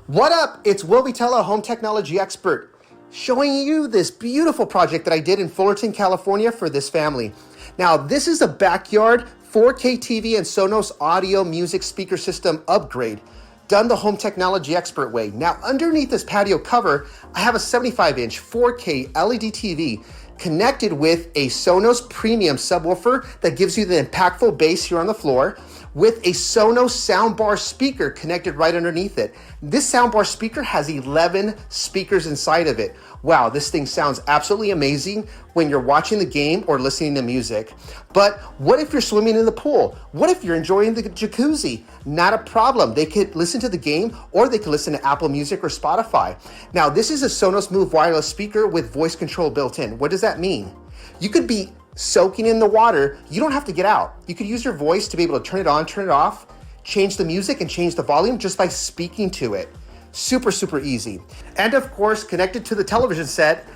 What up? It's Will Vitella, home technology expert, showing you this beautiful project that I did in Fullerton, California for this family. Now, this is a backyard 4K TV and Sonos audio music speaker system upgrade, done the home technology expert way. Now, underneath this patio cover, I have a 75-inch 4K LED TV connected with a Sonos premium subwoofer that gives you the impactful bass here on the floor, with a Sonos soundbar speaker connected right underneath it. This soundbar speaker has 11 speakers inside of it. Wow, this thing sounds absolutely amazing when you're watching the game or listening to music. But what if you're swimming in the pool? What if you're enjoying the jacuzzi? Not a problem. They could listen to the game or they could listen to Apple Music or Spotify. Now, this is a Sonos Move wireless speaker with voice control built in. What does that mean? You could be soaking in the water. You don't have to get out. You could use your voice to be able to turn it on, turn it off, change the music and change the volume just by speaking to it. Super, super easy. And of course, connected to the television set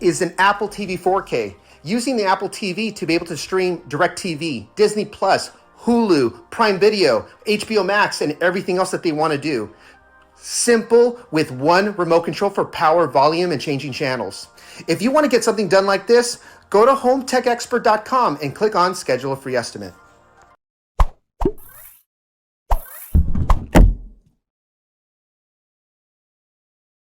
is an Apple TV 4K. Using the Apple TV to be able to stream Directv, Disney Plus, Hulu, Prime Video, HBO Max, and everything else that they want to do. Simple with one remote control for power, volume, and changing channels. If you want to get something done like this, go to hometechexpert.com and click on schedule a free estimate.